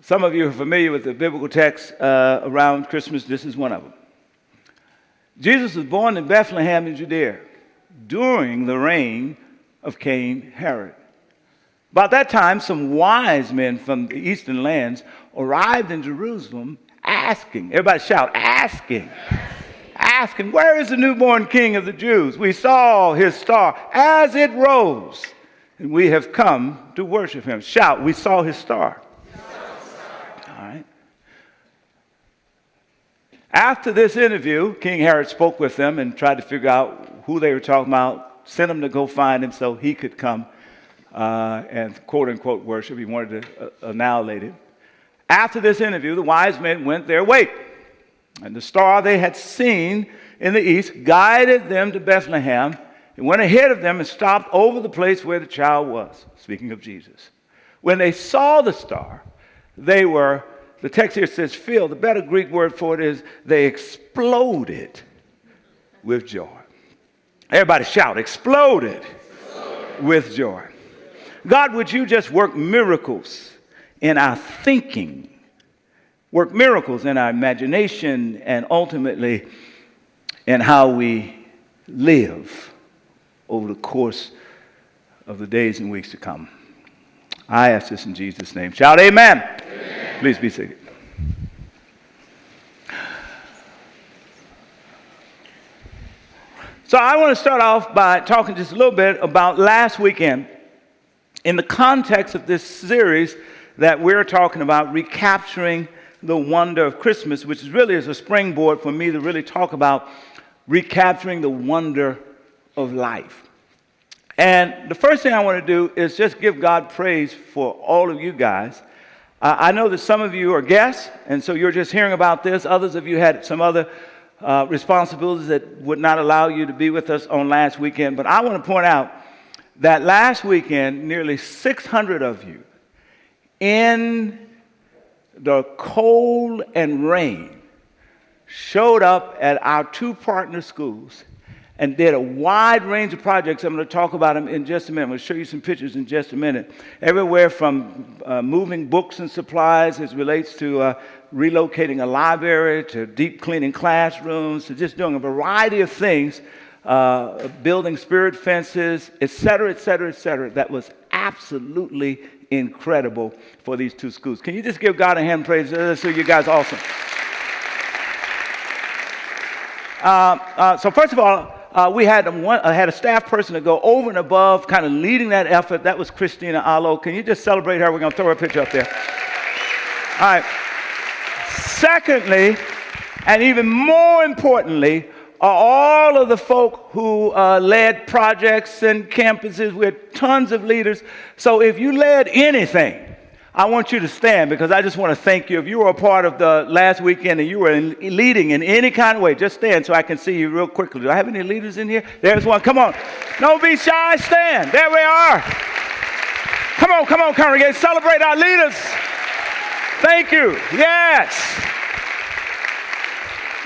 Some of you are familiar with the biblical text around Christmas. This is one of them. Jesus was born in Bethlehem in Judea during the reign of King Herod. About that time, some wise men from the eastern lands arrived in Jerusalem asking, everybody shout, asking, where is the newborn king of the Jews? We saw his star as it rose, and we have come to worship him. Shout, we saw his star. All right. After this interview, King Herod spoke with them and tried to figure out who they were talking about, sent them to go find him so he could come and quote-unquote worship. He wanted to annihilate him. After this interview, the wise men went their way, and the star they had seen in the east guided them to Bethlehem and went ahead of them and stopped over the place where the child was, speaking of Jesus. When they saw the star, they were, the text here says filled. The better Greek word for it is they exploded with joy. Everybody shout, exploded with joy. God, would you just work miracles in our thinking, work miracles in our imagination, and ultimately in how we live over the course of the days and weeks to come. I ask this in Jesus' name. Shout amen. Amen. Please be seated. So I want to start off by talking just a little bit about last weekend in the context of this series that we're talking about, Recapturing the Wonder of Christmas, which is really is a springboard for me to really talk about recapturing the wonder of life. And the first thing I want to do is just give God praise for all of you guys. I know that some of you are guests, and so you're just hearing about this. Others of you had some other responsibilities that would not allow you to be with us on last weekend. But I want to point out that last weekend, nearly 600 of you in the cold and rain showed up at our two partner schools and did a wide range of projects. I'm going to talk about them in just a minute. I'm going to show you some pictures in just a minute. Everywhere from moving books and supplies as relates to relocating a library, to deep cleaning classrooms, to just doing a variety of things, building spirit fences, et cetera, et cetera, et cetera. That was absolutely incredible for these two schools. Can you just give God a hand praise? So you guys are awesome. So first of all, we had a staff person to go over and above, kind of leading that effort. That was Christina Allo. Can you just celebrate her? We're going to throw her picture up there. All right. Secondly, and even more importantly, are all of the folk who led projects and campuses with tons of leaders. So if you led anything, I want you to stand because I just want to thank you. If you were a part of the last weekend and you were leading in any kind of way, just stand so I can see you real quickly. Do I have any leaders in here? There's one. Come on. Don't be shy. Stand. There we are. Come on, congregation. Celebrate our leaders. Thank you. Yes.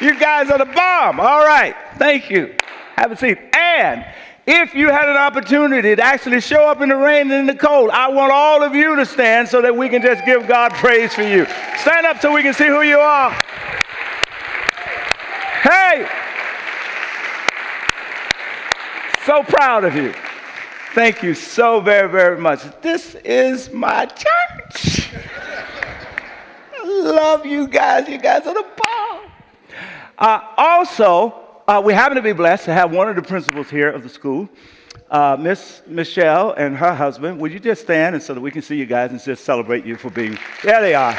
You guys are the bomb. All right. Thank you. Have a seat. And if you had an opportunity to actually show up in the rain and in the cold, I want all of you to stand so that we can just give God praise for you. Stand up so we can see who you are. Hey! So proud of you. Thank you so very, very much. This is my church. I love you guys. You guys are the bomb. Also, we happen to be blessed to have one of the principals here of the school, Miss Michelle and her husband. Would you just stand and so that we can see you guys and just celebrate you for being, there they are.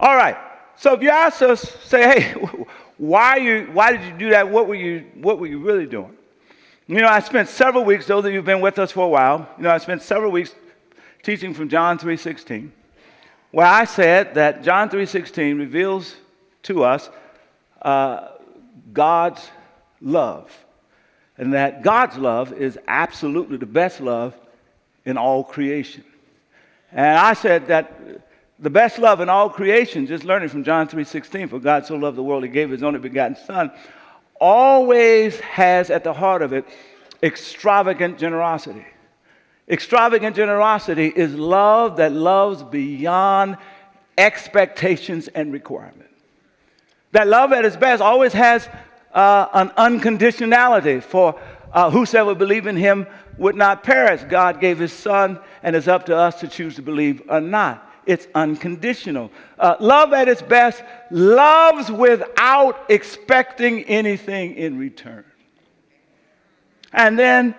All right. So if you ask us, say, hey, why did you do that? What were you really doing? You know, I spent several weeks, those of you who've been with us for a while, I spent several weeks teaching from John 3:16, where I said that John 3:16 reveals to us God's love, and that God's love is absolutely the best love in all creation. And I said that the best love in all creation, just learning from John 3:16, for God so loved the world, he gave his only begotten Son, always has at the heart of it extravagant generosity. Extravagant generosity is love that loves beyond expectations and requirement. That love at its best always has an unconditionality. For whosoever believe in him would not perish. God gave his son, and it's up to us to choose to believe or not. It's unconditional. Love at its best loves without expecting anything in return. And then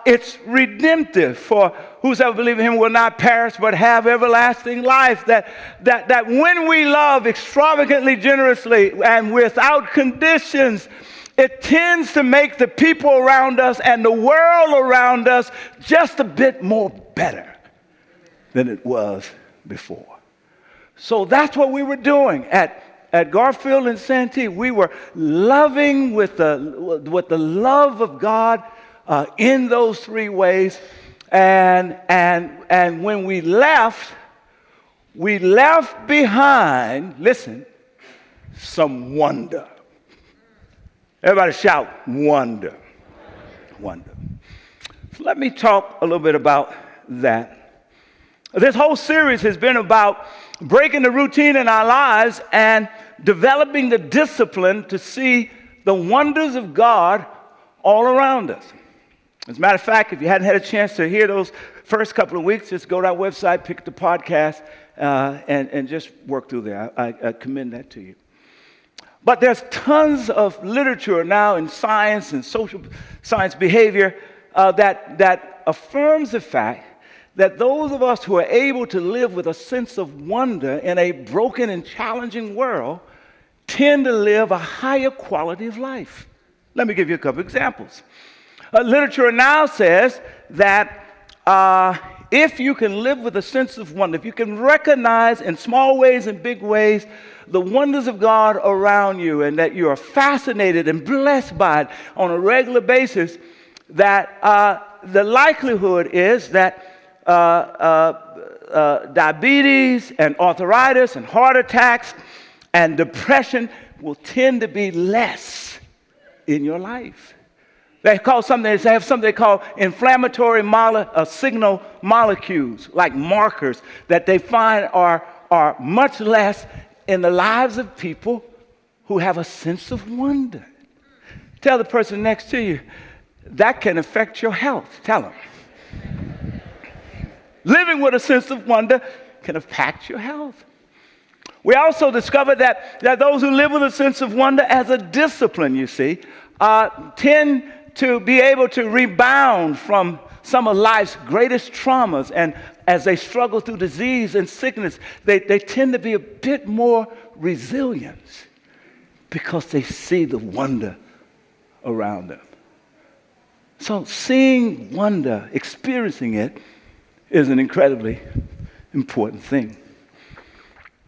it's redemptive. For whosoever believes in him will not perish but have everlasting life. That when we love extravagantly, generously, and without conditions, it tends to make the people around us and the world around us just a bit more better than it was before. So that's what we were doing at Garfield and Santi. We were loving with the love of God in those three ways. And when we left behind, listen, some wonder. Everybody shout, wonder. Wonder. So let me talk a little bit about that. This whole series has been about breaking the routine in our lives and developing the discipline to see the wonders of God all around us. As a matter of fact, if you hadn't had a chance to hear those first couple of weeks, just go to our website, pick the podcast, and just work through there. I commend that to you. But there's tons of literature now in science and social science behavior that affirms the fact that those of us who are able to live with a sense of wonder in a broken and challenging world tend to live a higher quality of life. Let me give you a couple examples. Literature now says that if you can live with a sense of wonder, if you can recognize in small ways and big ways the wonders of God around you, and that you are fascinated and blessed by it on a regular basis, that the likelihood is that diabetes and arthritis and heart attacks and depression will tend to be less in your life. They have something they call inflammatory signal molecules, like markers, that they find are much less in the lives of people who have a sense of wonder. Tell the person next to you, that can affect your health. Tell them. Living with a sense of wonder can impact your health. We also discovered that those who live with a sense of wonder as a discipline, you see, tend to be able to rebound from some of life's greatest traumas. And as they struggle through disease and sickness, they tend to be a bit more resilient because they see the wonder around them. So seeing wonder, experiencing it, is an incredibly important thing.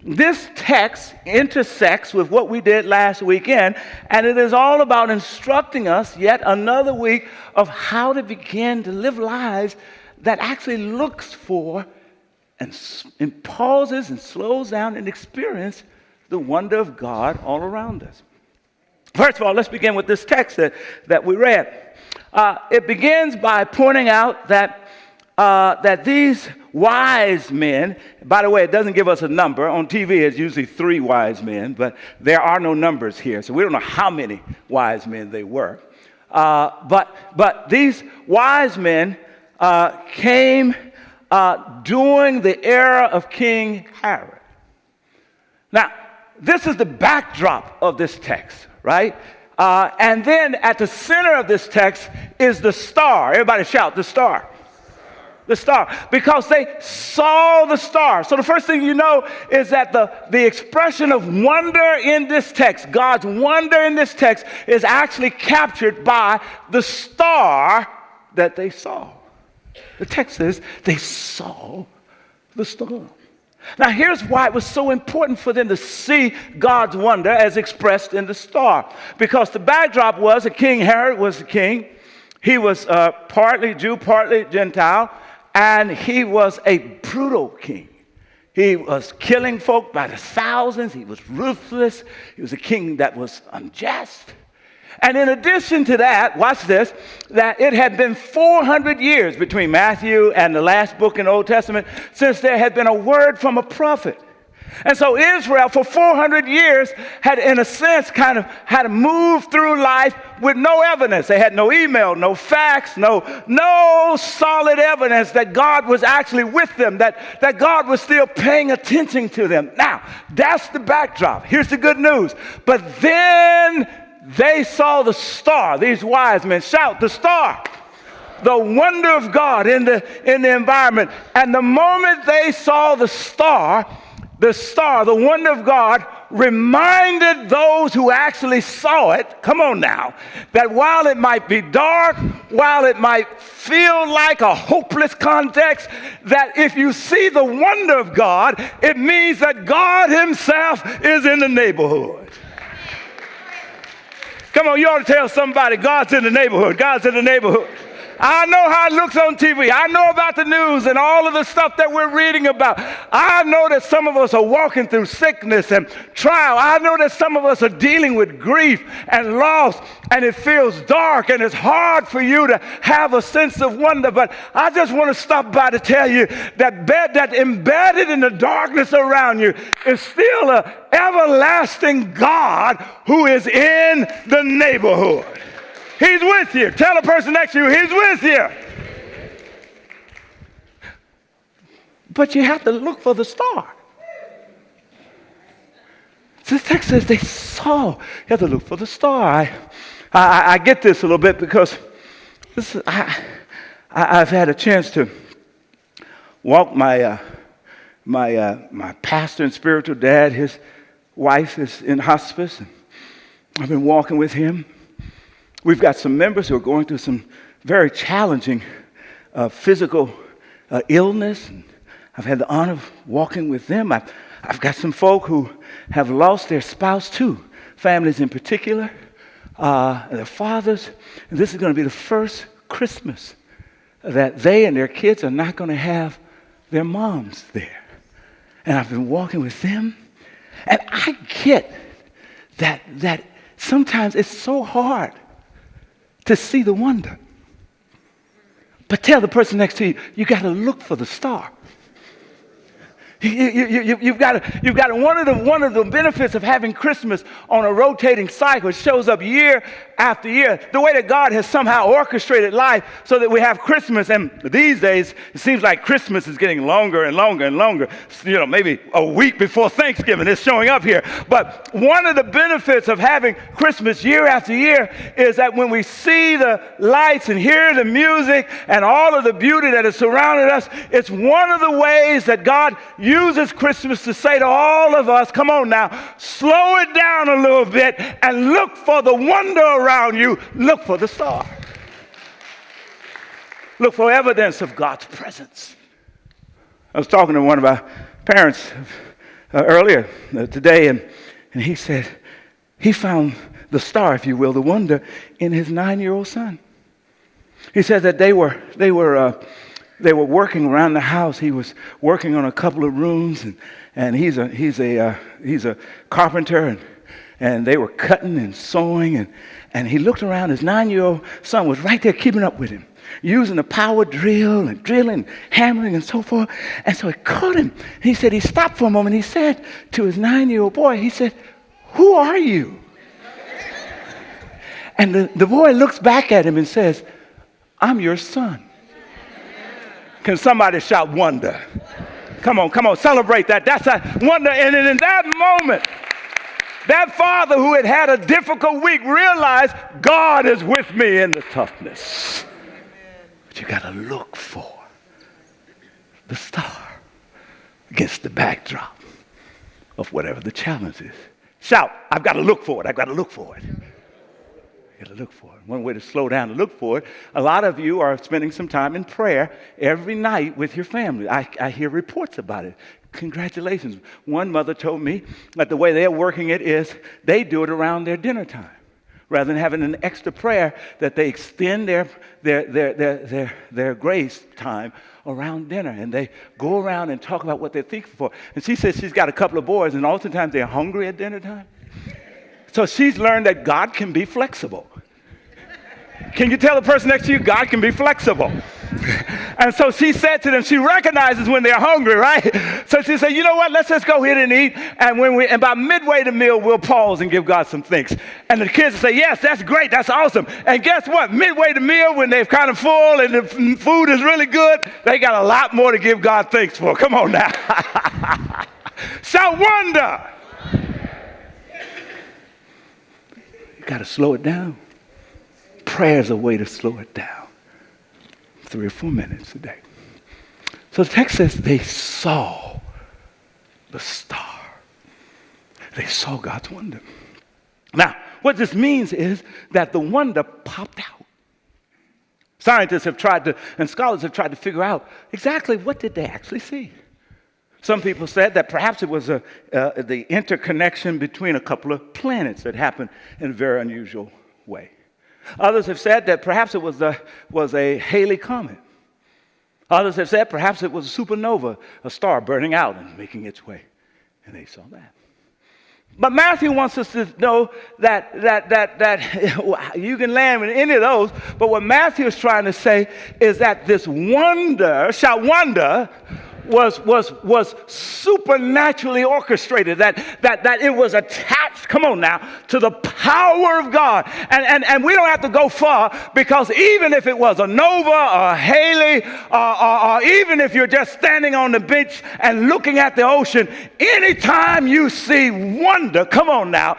This text intersects with what we did last weekend, and it is all about instructing us yet another week of how to begin to live lives that actually looks for and pauses and slows down and experience the wonder of God all around us. First of all, let's begin with this text that we read. It begins by pointing out that these wise men, by the way, it doesn't give us a number. On TV, it's usually 3 wise men, but there are no numbers here, so we don't know how many wise men they were. But these wise men came during the era of King Herod. Now, this is the backdrop of this text, right? And then at the center of this text is the star. Everybody shout, the star. The star, because they saw the star. So the first thing you know is that the expression of wonder in this text, God's wonder in this text, is actually captured by the star that they saw. The text says they saw the star. Now here's why it was so important for them to see God's wonder as expressed in the star. Because the backdrop was that King Herod was the king. He was partly Jew, partly Gentile. And he was a brutal king. He was killing folk by the thousands. He was ruthless. He was a king that was unjust. And in addition to that, watch this, that it had been 400 years between Matthew and the last book in the Old Testament since there had been a word from a prophet. And so Israel for 400 years had, in a sense, kind of had to move through life with no evidence. They had no email, no fax, no solid evidence that God was actually with them, that God was still paying attention to them. Now, that's the backdrop. Here's the good news. But then they saw the star. These wise men shout, the star. The wonder of God in the environment. And the moment they saw the star, the wonder of God, reminded those who actually saw it, come on now, that while it might be dark, while it might feel like a hopeless context, that if you see the wonder of God, it means that God himself is in the neighborhood. Come on, you ought to tell somebody, God's in the neighborhood. God's in the neighborhood. I know how it looks on TV. I know about the news and all of the stuff that we're reading about. I know that some of us are walking through sickness and trial. I know that some of us are dealing with grief and loss, and it feels dark and it's hard for you to have a sense of wonder. But I just want to stop by to tell you that embedded in the darkness around you is still an everlasting God who is in the neighborhood. He's with you. Tell the person next to you, he's with you. But you have to look for the star. So this text says they saw. You have to look for the star. I get this a little bit because I've had a chance to walk my pastor and spiritual dad. His wife is in hospice. And I've been walking with him. We've got some members who are going through some very challenging physical illness. And I've had the honor of walking with them. I've got some folk who have lost their spouse too, families in particular, their fathers. And this is going to be the first Christmas that they and their kids are not going to have their moms there. And I've been walking with them. And I get that sometimes it's so hard to see the wonder. But tell the person next to you, you got to look for the star. You've got to one of the benefits of having Christmas on a rotating cycle. It shows up year after year. The way that God has somehow orchestrated life so that we have Christmas. And these days, it seems like Christmas is getting longer and longer and longer. You know, maybe a week before Thanksgiving, it's showing up here. But one of the benefits of having Christmas year after year is that when we see the lights and hear the music and all of the beauty that has surrounded us, it's one of the ways that God uses Christmas to say to all of us, come on now, slow it down a little bit and look for the wonder around you. Look for the star. Look for evidence of God's presence. I was talking to one of our parents earlier today, and he said he found the star, if you will, the wonder in his 9-year-old son. He said that they were working around the house. He was working on a couple of rooms, and he's a carpenter, and they were cutting and sewing, and he looked around. His 9-year-old son was right there keeping up with him, using a power drill and drilling, hammering, and so forth. And so it caught him. He said he stopped for a moment. He said to his 9-year-old boy, he said, "Who are you?" And the boy looks back at him and says, "I'm your son." Can somebody shout wonder? Come on, celebrate that. That's a wonder. And in that moment, that father who had had a difficult week realized God is with me in the toughness. But you got to look for the star against the backdrop of whatever the challenge is. Shout, I've got to look for it. I've got to look for it. You got to look for it. One way to slow down to look for it, a lot of you are spending some time in prayer every night with your family. I hear reports about it. Congratulations. One mother told me that the way they're working it is they do it around their dinner time. Rather than having an extra prayer, that they extend their grace time around dinner, and they go around and talk about what they're thankful for. And she says she's got a couple of boys, and oftentimes they're hungry at dinner time. So she's learned that God can be flexible. Can you tell the person next to you, God can be flexible? And so she said to them, she recognizes when they're hungry, right? So she said, you know what, let's just go ahead and eat. And by midway the meal, we'll pause and give God some thanks. And the kids say, yes, that's great, that's awesome. And guess what? Midway the meal, when they're kind of full and the food is really good, they got a lot more to give God thanks for. Come on now. Shout wonder. You got to slow it down. Prayer's a way to slow it down. 3 or 4 minutes a day. So the text says they saw the star. They saw God's wonder. Now, what this means is that the wonder popped out. Scientists have tried to, and scholars have tried to figure out exactly what did they actually see. Some people said that perhaps it was the interconnection between a couple of planets that happened in a very unusual way. Others have said that perhaps it was a Halley comet. Others have said perhaps it was a supernova, a star burning out and making its way. And they saw that. But Matthew wants us to know that you can land with any of those, but what Matthew is trying to say is that this wonder, shout wonder, was supernaturally orchestrated, that it was attached, come on now, to the power of God. And we don't have to go far, because even if it was a nova or a Halley, or even if you're just standing on the beach and looking at the ocean, anytime you see wonder, come on now,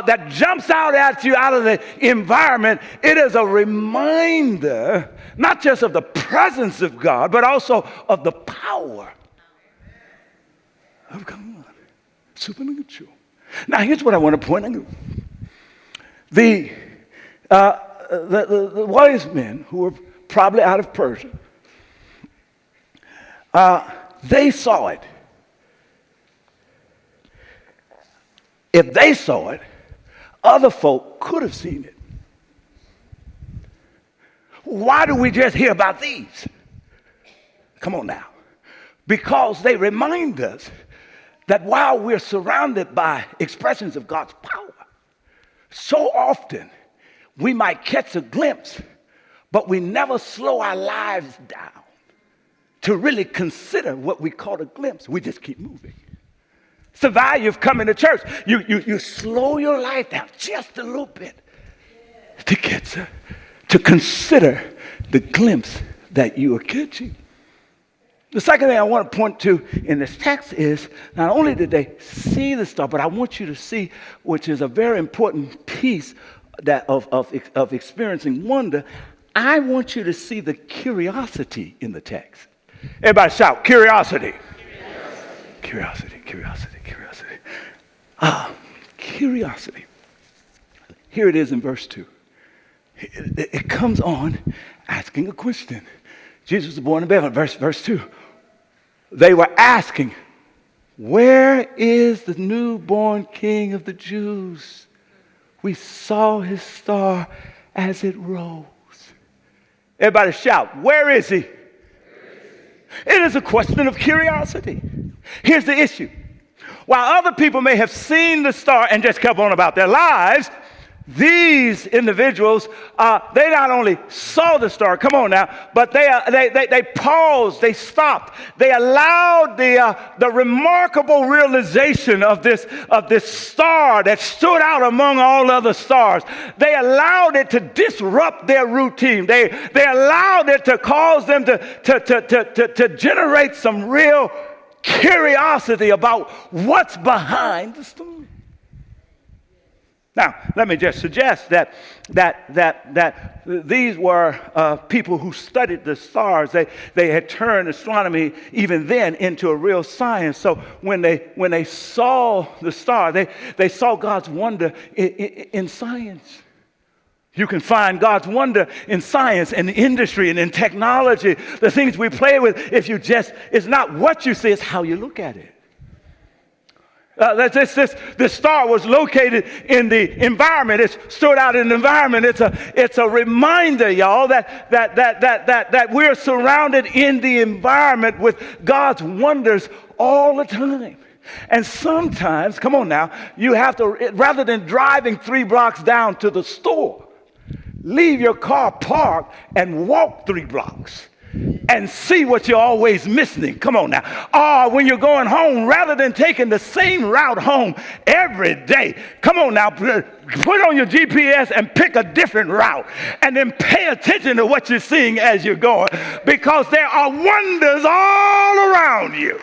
that jumps out at you out of the environment, it is a reminder not just of the presence of God, but also of the power of God. Supernatural. Now, here's what I want to point out. The wise men who were probably out of Persia, they saw it. If they saw it, other folk could have seen it. Why do we just hear about these? Come on now. Because they remind us that while we're surrounded by expressions of God's power, so often we might catch a glimpse, but we never slow our lives down to really consider what we call a glimpse. We just keep moving. It's the value of coming to church. You slow your life down just a little bit to get to consider the glimpse that you are catching. The second thing I want to point to in this text is not only did they see the star, but I want you to see, which is a very important piece of experiencing wonder, I want you to see the curiosity in the text. Everybody shout, curiosity. Curiosity, curiosity, curiosity. Curiosity. Here it is in verse 2. It comes on asking a question. Jesus was born in Bethlehem, verse 2. They were asking, where is the newborn King of the Jews? We saw his star as it rose. Everybody shout, where is he? It is a question of curiosity. Here's the issue. While other people may have seen the star and just kept on about their lives, these individuals, they not only saw the star, come on now, but they paused, they stopped. They allowed the remarkable realization of this star that stood out among all other stars. They allowed it to disrupt their routine. They allowed it to cause them to generate some real curiosity about what's behind the star. Now, let me just suggest that these were people who studied the stars. They had turned astronomy even then into a real science. So when they saw the star, they saw God's wonder in science. You can find God's wonder in science and industry and in technology, the things we play with. It's not what you see, it's how you look at it. This star was located in the environment. It stood out in the environment. It's a reminder, y'all, that we're surrounded in the environment with God's wonders all the time. And sometimes, come on now, you have to, rather than driving 3 blocks down to the store, leave your car parked and walk 3 blocks and see what you're always missing. Come on now. Or when you're going home, rather than taking the same route home every day, come on now, put on your GPS and pick a different route. And then pay attention to what you're seeing as you're going, because there are wonders all around you.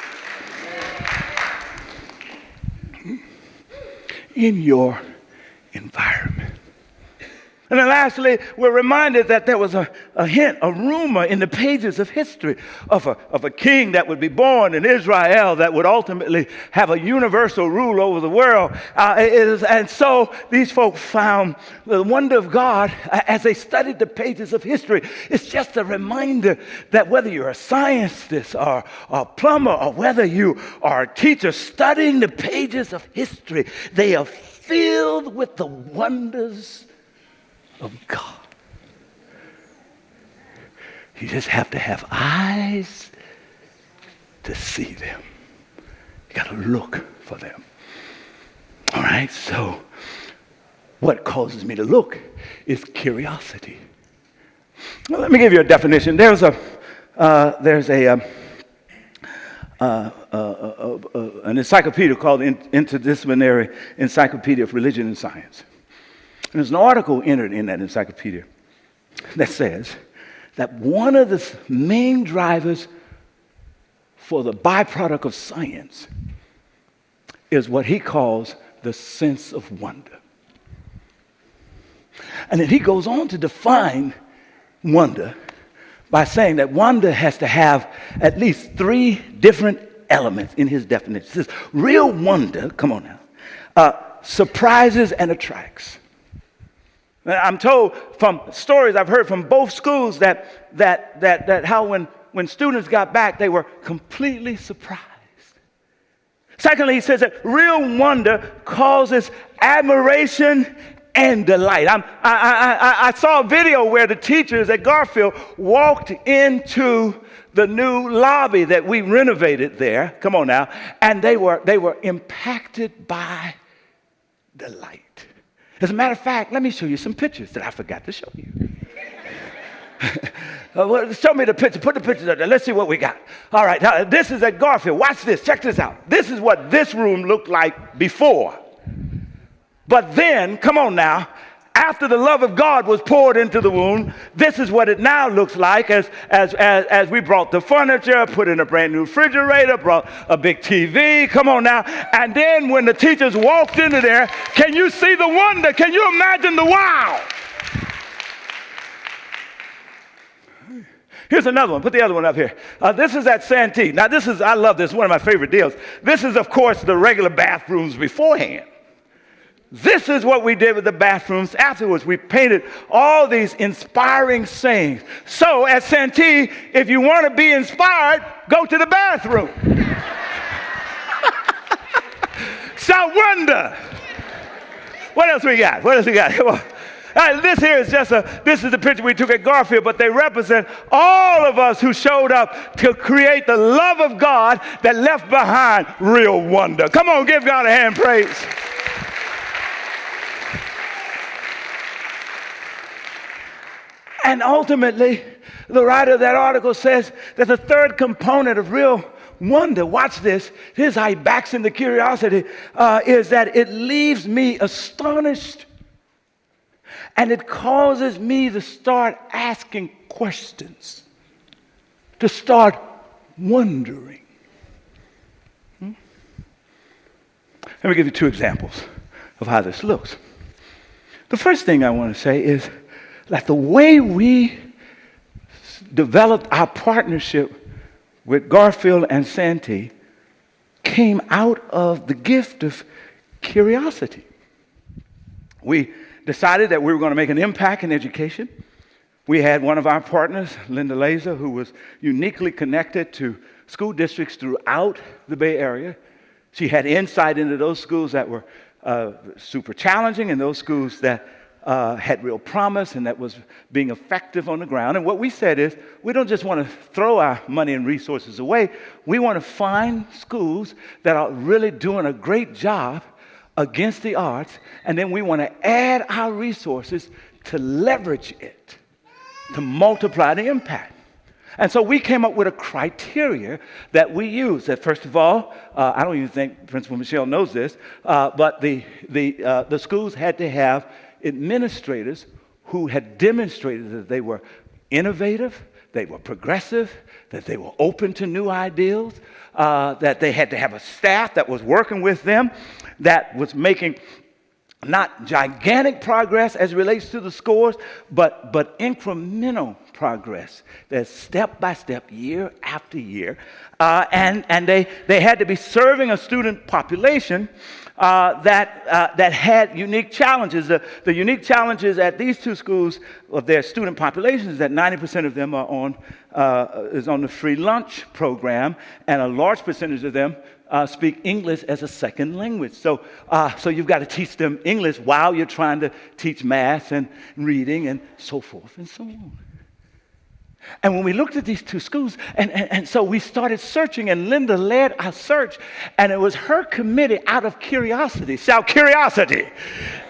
In your environment. And then lastly, we're reminded that there was a hint, a rumor in the pages of history of a king that would be born in Israel that would ultimately have a universal rule over the world. And so these folks found the wonder of God as they studied the pages of history. It's just a reminder that whether you're a scientist or a plumber or whether you are a teacher, studying the pages of history, they are filled with the wonders of God. You just have to have eyes to see them. You got to look for them. All right, so what causes me to look is curiosity. Well, let me give you a definition. There's an encyclopedia called Interdisciplinary Encyclopedia of Religion and Science. And there's an article entered in that encyclopedia that says that one of the main drivers for the byproduct of science is what he calls the sense of wonder. And then he goes on to define wonder by saying that wonder has to have at least 3 different elements in his definition. He says, real wonder, come on now, surprises and attracts. I'm told from stories I've heard from both schools that how when students got back, they were completely surprised. Secondly, he says that real wonder causes admiration and delight. I saw a video where the teachers at Garfield walked into the new lobby that we renovated there. Come on now. And they were impacted by delight. As a matter of fact, let me show you some pictures that I forgot to show you. Show me the picture. Put the pictures up there. Let's see what we got. All right. Now, this is at Garfield. Watch this. Check this out. This is what this room looked like before. But then, come on now, after the love of God was poured into the room, this is what it now looks like as we brought the furniture, put in a brand new refrigerator, brought a big TV, come on now. And then when the teachers walked into there, can you see the wonder? Can you imagine the wow? Here's another one. Put the other one up here. This is at Santi. Now I love this, one of my favorite deals. This is, of course, the regular bathrooms beforehand. This is what we did with the bathrooms afterwards. We painted all these inspiring sayings. So at Santi, if you want to be inspired, go to the bathroom. Shout wonder. What else we got? Come on. This here is this is the picture we took at Garfield, but they represent all of us who showed up to create the love of God that left behind real wonder. Come on, give God a hand praise. And ultimately, the writer of that article says that the third component of real wonder, watch this, here's how he backs into curiosity, is that it leaves me astonished and it causes me to start asking questions, to start wondering. Let me give you 2 examples of how this looks. The first thing I want to say is that the way we developed our partnership with Garfield and Santi came out of the gift of curiosity. We decided that we were going to make an impact in education. We had one of our partners, Linda Laser, who was uniquely connected to school districts throughout the Bay Area. She had insight into those schools that were super challenging and those schools that had real promise and that was being effective on the ground. And what we said is, we don't just want to throw our money and resources away. We want to find schools that are really doing a great job against the odds, and then we want to add our resources to leverage it, to multiply the impact. And so we came up with a criteria that we use. That first of all, I don't even think Principal Michelle knows this, but the schools had to have administrators who had demonstrated that they were innovative, they were progressive, that they were open to new ideals, that they had to have a staff that was working with them, that was making not gigantic progress as it relates to the scores, but incremental progress. That's step by step, year after year. And they had to be serving a student population that had unique challenges. The unique challenges at these two schools of their student populations is that 90% of them are is on the free lunch program, and a large percentage of them speak English as a second language. So you've got to teach them English while you're trying to teach math and reading and so forth and so on. And when we looked at these two schools, and so we started searching, and Linda led our search, and it was her committee out of curiosity, shout curiosity,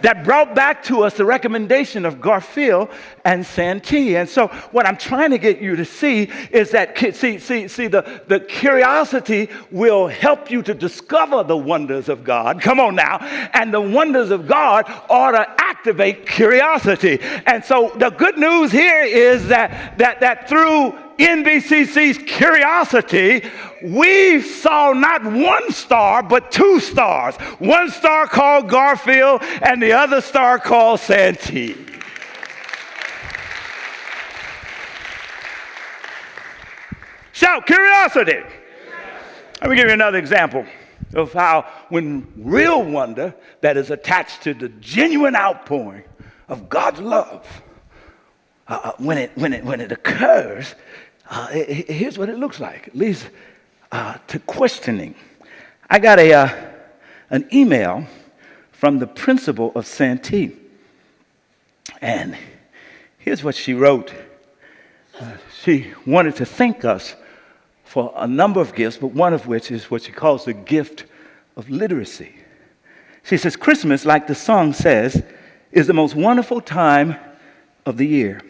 that brought back to us the recommendation of Garfield and Santi. And so what I'm trying to get you to see is that, the curiosity will help you to discover the wonders of God. Come on now. And the wonders of God ought to activate curiosity. And so the good news here is that through NBCC's curiosity, we saw not one star, but two stars. One star called Garfield and the other star called Santi. Shout, curiosity. Let me give you another example of how when real wonder that is attached to the genuine outpouring of God's love, when it occurs, here's what it looks like. It leads to questioning. I got an email from the principal of Santi, and here's what she wrote. She wanted to thank us for a number of gifts, but one of which is what she calls the gift of literacy. She says, Christmas, like the song says, is the most wonderful time of the year.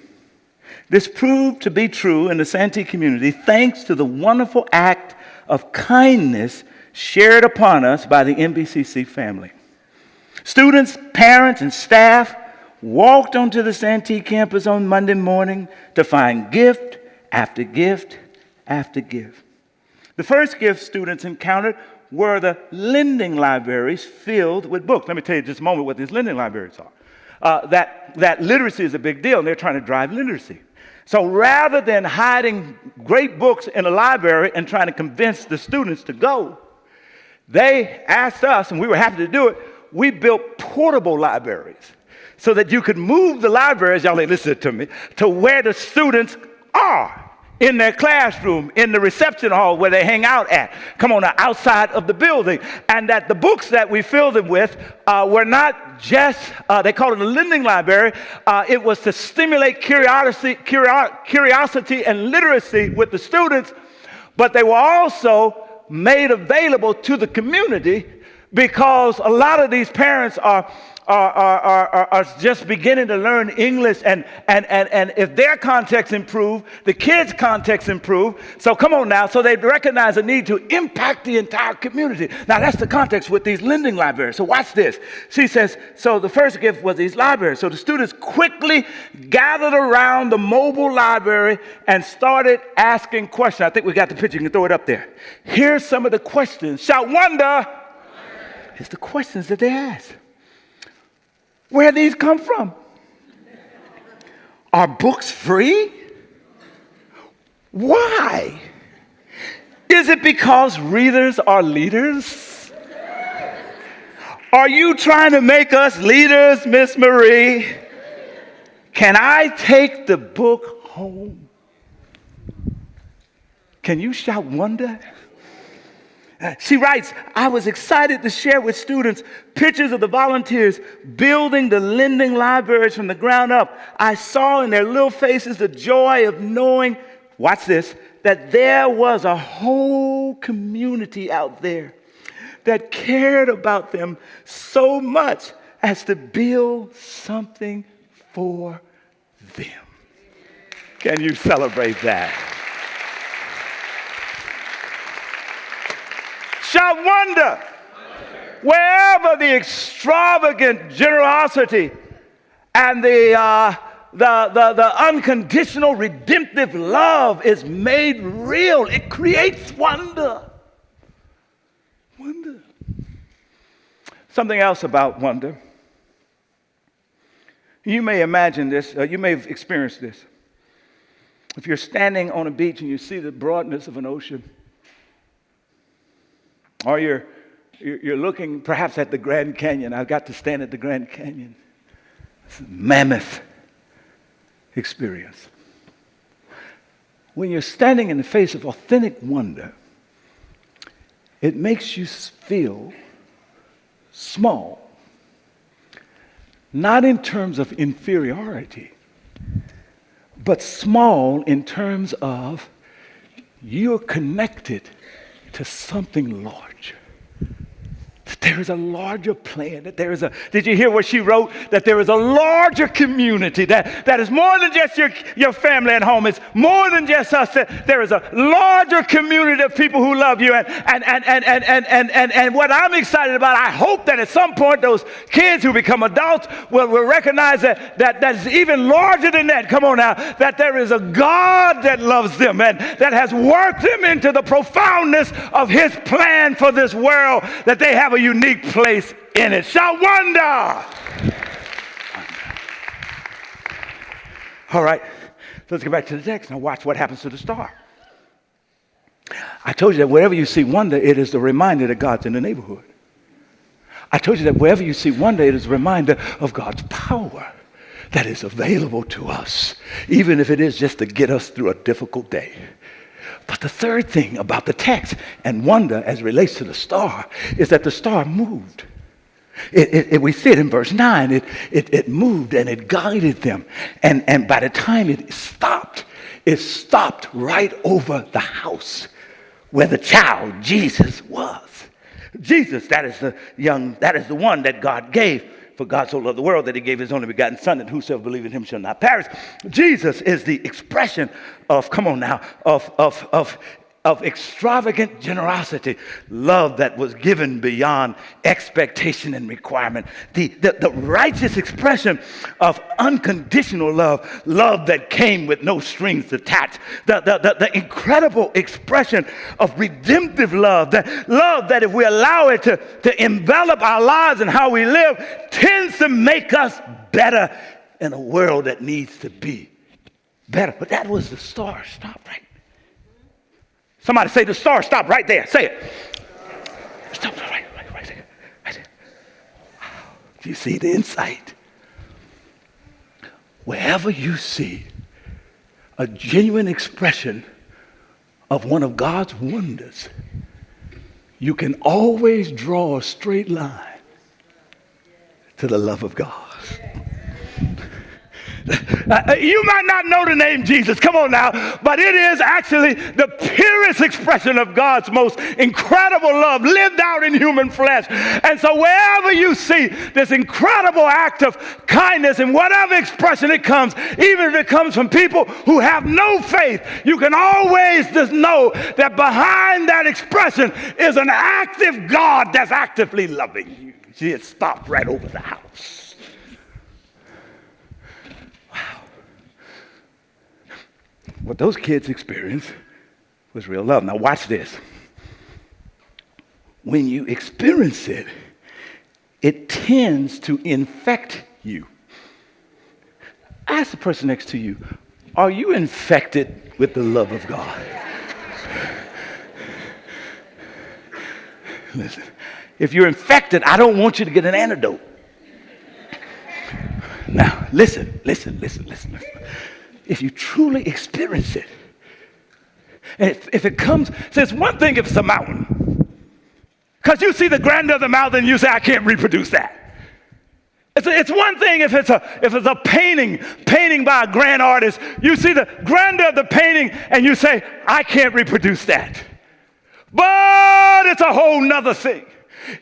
This proved to be true in the Santi community thanks to the wonderful act of kindness shared upon us by the NBCC family. Students, parents, and staff walked onto the Santi campus on Monday morning to find gift after gift after gift. The first gift students encountered were the lending libraries filled with books. Let me tell you just a moment what these lending libraries are. That literacy is a big deal, and they're trying to drive literacy. So rather than hiding great books in a library and trying to convince the students to go, they asked us, and we were happy to do it, we built portable libraries so that you could move the libraries, y'all ain't listening to me, to where the students are. In their classroom, in the reception hall where they hang out at. Come on, outside of the building. And that the books that we filled them with were not just, they called it a lending library. It was to stimulate curiosity and literacy with the students, but they were also made available to the community because a lot of these parents are just beginning to learn English, and if their context improve, the kids' context improve. So come on now, so they recognize a need to impact the entire community. Now that's the context with these lending libraries. So watch this. She says, so the first gift was these libraries. So the students quickly gathered around the mobile library and started asking questions. I think we got the picture, you can throw it up there. Here's some of the questions. Shout wonder. It's the questions that they asked. Where these come from? Are books free? Why? Is it because readers are leaders? Are you trying to make us leaders, Miss Marie? Can I take the book home? Can you shout wonder? She writes, I was excited to share with students pictures of the volunteers building the lending libraries from the ground up. I saw in their little faces the joy of knowing, watch this, that there was a whole community out there that cared about them so much as to build something for them. Can you celebrate that? Shout wonder. Wherever the extravagant generosity and the unconditional redemptive love is made real, it creates wonder. Wonder. Something else about wonder. You may imagine this, you may have experienced this. If you're standing on a beach and you see the broadness of an ocean, or you're looking perhaps at the Grand Canyon. I got to stand at the Grand Canyon. It's a mammoth experience. When you're standing in the face of authentic wonder, it makes you feel small. Not in terms of inferiority, but small in terms of you're connected to something larger. That there is a larger plan. That there is did you hear what she wrote? That there is a larger community that is more than just your family at home. It's more than just us. There is a larger community of people who love you. And what I'm excited about, I hope that at some point those kids who become adults will recognize that is even larger than that. Come on now. That there is a God that loves them and that has worked them into the profoundness of his plan for this world, that they have a unique place in it. Shout wonder! All right, let's get back to the text. Now watch what happens to the star. I told you that wherever you see wonder, it is the reminder that God's in the neighborhood. I told you that wherever you see wonder, it is a reminder of God's power that is available to us, even if it is just to get us through a difficult day. But the third thing about the text and wonder as it relates to the star is that the star moved. We see it in verse 9. It moved and it guided them. And by the time it stopped right over the house where the child, Jesus, was. Jesus, that is the one that God gave. For God so loved the world that he gave his only begotten son, that whosoever believes in him shall not perish. Jesus is the expression of, come on now, of extravagant generosity, love that was given beyond expectation and requirement. The righteous expression of unconditional love that came with no strings attached. The incredible expression of redemptive love that if we allow it to envelop our lives and how we live, tends to make us better in a world that needs to be better. But that was the star. Stop right. Somebody say the star. Stop right there. Say it. Stop right there. Right there. Do you see the insight? Wherever you see a genuine expression of one of God's wonders, you can always draw a straight line to the love of God. You might not know the name Jesus, come on now, but it is actually the purest expression of God's most incredible love lived out in human flesh. And so wherever you see this incredible act of kindness in whatever expression it comes, even if it comes from people who have no faith, you can always just know that behind that expression is an active God that's actively loving you. See, it stopped right over the house. What those kids experienced was real love. Now watch this. When you experience it, it tends to infect you. Ask the person next to you, are you infected with the love of God? Listen, if you're infected, I don't want you to get an antidote. Now, listen. If you truly experience it, and if it comes, so it's one thing if it's a mountain. Because you see the grandeur of the mountain and you say, I can't reproduce that. It's one thing if it's a painting by a grand artist. You see the grandeur of the painting and you say, I can't reproduce that. But it's a whole nother thing.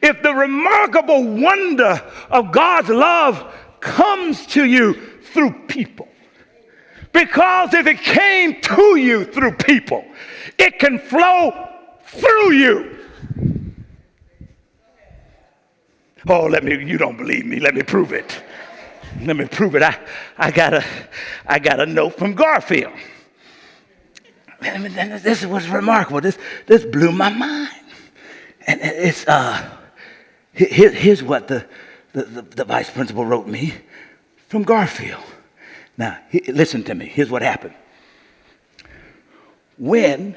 If the remarkable wonder of God's love comes to you through people. Because if it came to you through people, it can flow through you. Oh, you don't believe me. Let me prove it. Let me prove it. I got a note from Garfield. And this was remarkable. This blew my mind. And it's here's what the vice principal wrote me from Garfield. Now, listen to me. Here's what happened. When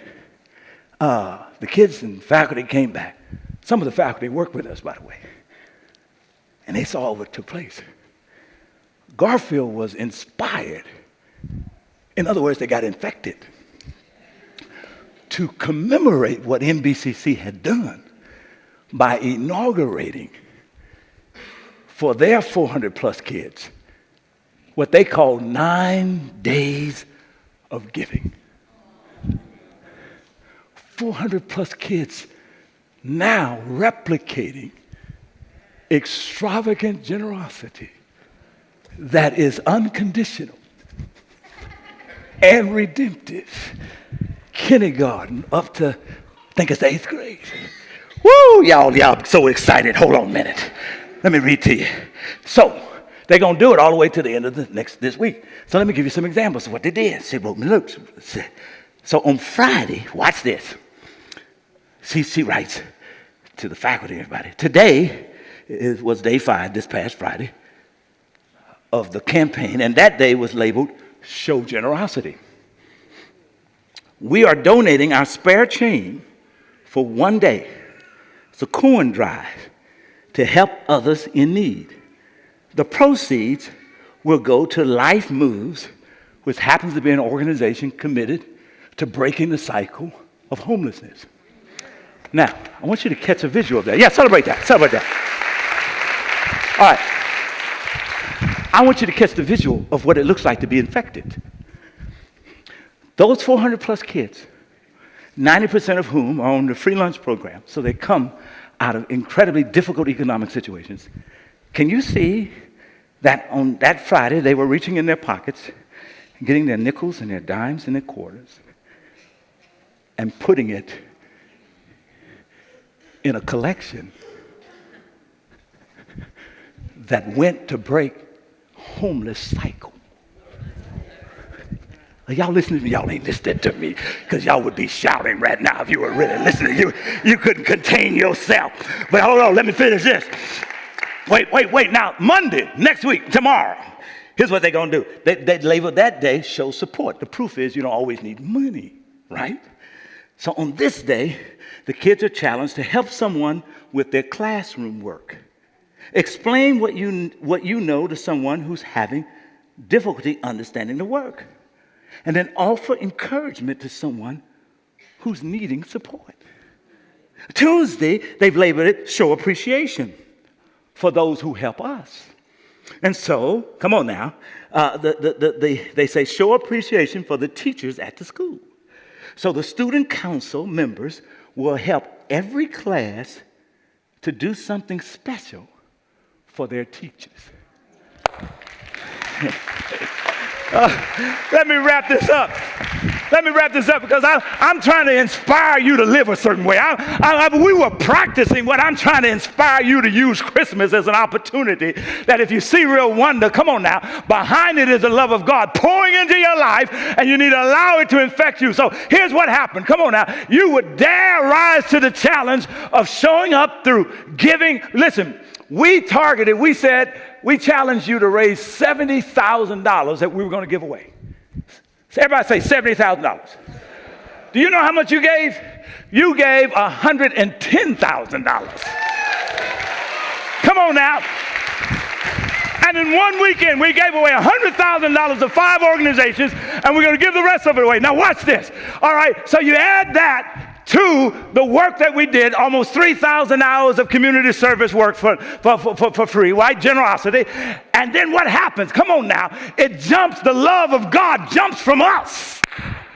the kids and faculty came back, some of the faculty worked with us, by the way, and they saw what took place. Garfield was inspired. In other words, they got infected to commemorate what NBCC had done by inaugurating for their 400 plus kids what they call 9 days of giving. 400 plus kids now replicating extravagant generosity that is unconditional and redemptive. Kindergarten up to, I think it's 8th grade. Woo, y'all so excited. Hold on a minute. Let me read to you. So, they're going to do it all the way to the end of this week. So let me give you some examples of what they did. She wrote me notes. So on Friday, watch this. She writes to the faculty, everybody. Today was day 5, this past Friday, of the campaign, and that day was labeled Show Generosity. We are donating our spare change for one day. It's a corn drive to help others in need. The proceeds will go to Life Moves, which happens to be an organization committed to breaking the cycle of homelessness. Now, I want you to catch a visual of that. Yeah, celebrate that. Celebrate that. All right. I want you to catch the visual of what it looks like to be infected. Those 400 plus kids, 90% of whom are on the free lunch program, so they come out of incredibly difficult economic situations. Can you see that on that Friday they were reaching in their pockets, getting their nickels and their dimes and their quarters, and putting it in a collection that went to break homeless cycle? Y'all listening to me? Y'all ain't listening to me because y'all would be shouting right now if you were really listening. You couldn't contain yourself. But hold on, let me finish this. Wait. Now, Monday, next week, tomorrow, here's what they're going to do. They label that day Show Support. The proof is you don't always need money, right? So on this day, the kids are challenged to help someone with their classroom work. Explain what you know to someone who's having difficulty understanding the work. And then offer encouragement to someone who's needing support. Tuesday, they've labeled it Show Appreciation for those who help us. And so, come on now, they say Show Appreciation for the teachers at the school. So the student council members will help every class to do something special for their teachers. Let me wrap this up. Because I'm trying to inspire you to live a certain way. We were practicing what I'm trying to inspire you to use Christmas as an opportunity that if you see real wonder, come on now, behind it is the love of God pouring into your life, and you need to allow it to infect you. So here's what happened. Come on now. You would dare rise to the challenge of showing up through giving. Listen, we said, we challenged you to raise $70,000 that we were going to give away. So everybody say $70,000. Do you know how much you gave? You gave $110,000. Come on now. And in one weekend, we gave away $100,000 to 5 organizations, and we're going to give the rest of it away. Now watch this. All right, so you add that to the work that we did, almost 3,000 hours of community service work for free, right? Generosity. And then what happens? Come on now. It jumps, the love of God jumps from us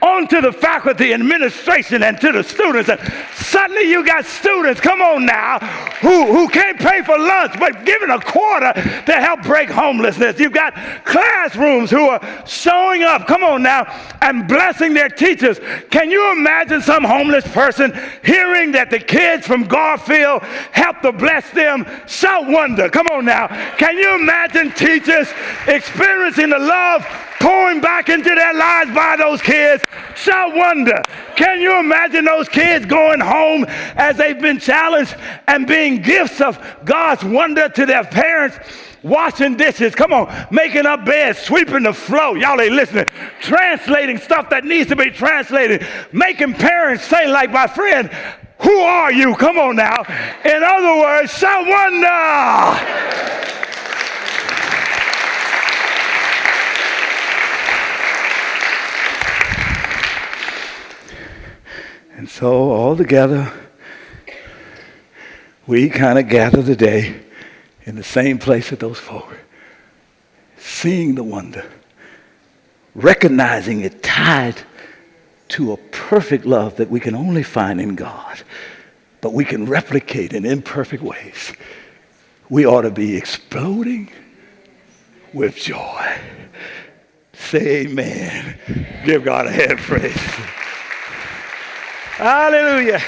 onto the faculty and administration and to the students. And suddenly you got students, come on now, who can't pay for lunch but giving a quarter to help break homelessness. You've got classrooms who are showing up, come on now, and blessing their teachers. Can you imagine some homeless person hearing that the kids from Garfield helped to bless them? Shout wonder. Come on now. Can you imagine teachers experiencing the love pouring back into their lives by those kids? Shout wonder. Can you imagine those kids going home as they've been challenged and being gifts of God's wonder to their parents? Washing dishes, come on, making up beds, sweeping the floor. Y'all ain't listening. Translating stuff that needs to be translated. Making parents say, like my friend, who are you? Come on now. In other words, shout wonder. And so all together, we kind of gather today in the same place that those folk, seeing the wonder, recognizing it tied to a perfect love that we can only find in God, but we can replicate in imperfect ways. We ought to be exploding with joy. Say amen. Give God a hand praise. Hallelujah.